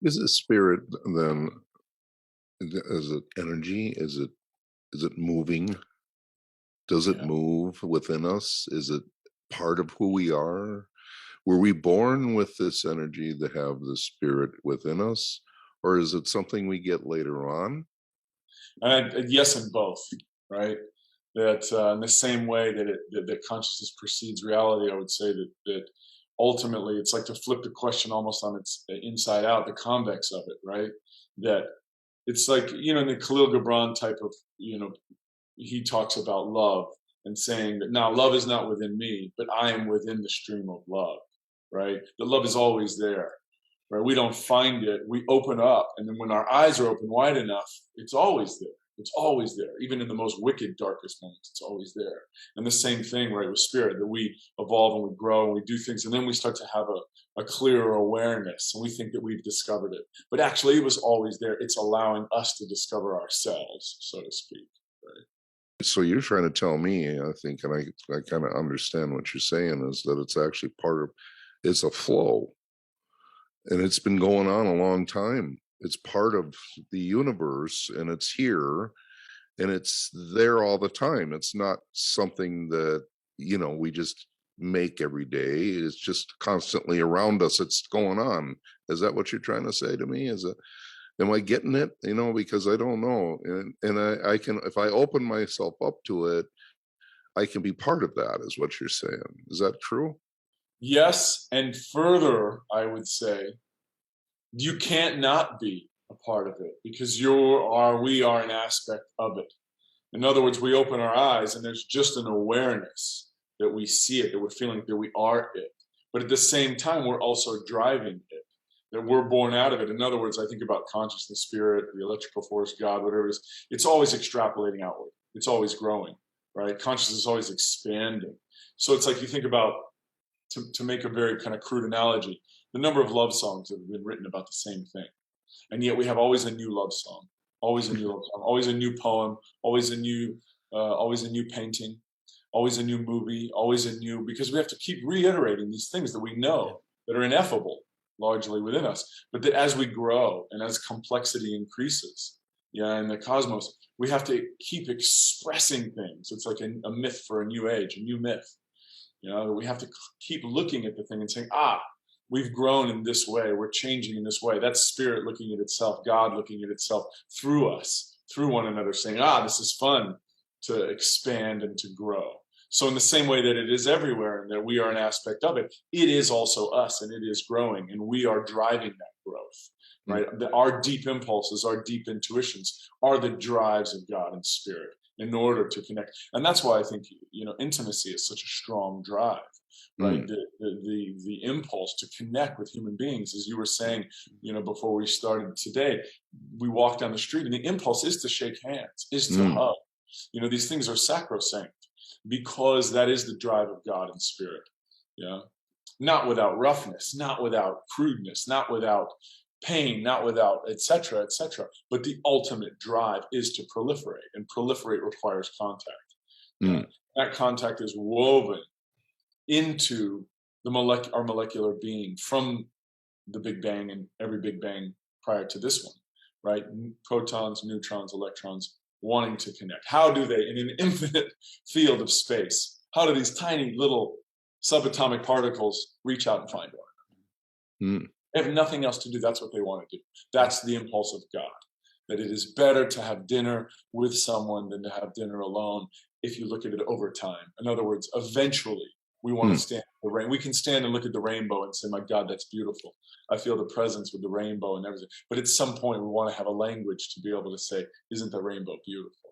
Is it spirit then? Is it energy? Is it moving? Does it Yeah. move within us? Is it part of who we are? Were we born with this energy to have the spirit within us, or is it something we get later on? Yes, and both, right? That in the same way that that consciousness precedes reality, I would say that ultimately it's like to flip the question almost on its inside out, the convex of it, right? That it's like, in the Khalil Gibran type of, he talks about love and saying that now love is not within me, but I am within the stream of love, right? The love is always there, right? We don't find it. We open up, and then when our eyes are open wide enough, it's always there. It's always there. Even in the most wicked, darkest moments, it's always there. And the same thing, right, with spirit, that we evolve and we grow and we do things, and then we start to have a clearer awareness, and we think that we've discovered it. But actually, it was always there. It's allowing us to discover ourselves, so to speak, right? So you're trying to tell me, I think, and I kind of understand what you're saying, is that it's actually part of, it's a flow, and it's been going on a long time. It's part of the universe, and it's here, and it's there all the time. It's not something that, we just make every day. It's just constantly around us. It's going on. Is that what you're trying to say to me? Is it, am I getting it? Because I don't know. And I can, if I open myself up to it, I can be part of that, is what you're saying. Is that true? Yes, and further, I would say you can't not be a part of it because we are an aspect of it. In other words, we open our eyes and there's just an awareness that we see it, that we're feeling that we are it. But at the same time, we're also driving it, that we're born out of it. In other words, I think about consciousness, spirit, the electrical force, God, whatever it is, it's always extrapolating outward. It's always growing, right? Consciousness is always expanding. So it's like you think about, to make a very kind of crude analogy, the number of love songs that have been written about the same thing. And yet we have always a new love song, always a new love song, always a new poem, always a new painting, always a new movie, always a new, because we have to keep reiterating these things that we Yeah. know that are ineffable largely within us. But that as we grow and as complexity increases, yeah, in the cosmos, we have to keep expressing things. It's like a myth for a new age, a new myth. We have to keep looking at the thing and saying, we've grown in this way, we're changing in this way. That's spirit looking at itself, God looking at itself through us, through one another, saying, this is fun to expand and to grow. So in the same way that it is everywhere and that we are an aspect of it, it is also us, and it is growing, and we are driving that growth, Mm. right? Our deep impulses, our deep intuitions are the drives of God and spirit in order to connect. And that's why I think, intimacy is such a strong drive, right? Mm. The impulse to connect with human beings, as you were saying, before we started today, we walk down the street and the impulse is to shake hands, is to Mm. hug. These things are sacrosanct because that is the drive of God and spirit. Yeah. Not without roughness, not without crudeness, not without pain, not without et cetera. But the ultimate drive is to proliferate, and proliferate requires contact. Yeah. Mm. That contact is woven into our molecular being from the Big Bang and every Big Bang prior to this one, right? Protons, neutrons, electrons wanting to connect. How do they, in an infinite field of space, how do these tiny little subatomic particles reach out and find one? Mm. They have nothing else to do. That's what they want to do. That's the impulse of God. That it is better to have dinner with someone than to have dinner alone if you look at it over time. In other words, eventually we want to Mm. stand the rain. We can stand and look at the rainbow and say, my God, that's beautiful. I feel the presence with the rainbow and everything. But at some point we want to have a language to be able to say, isn't the rainbow beautiful?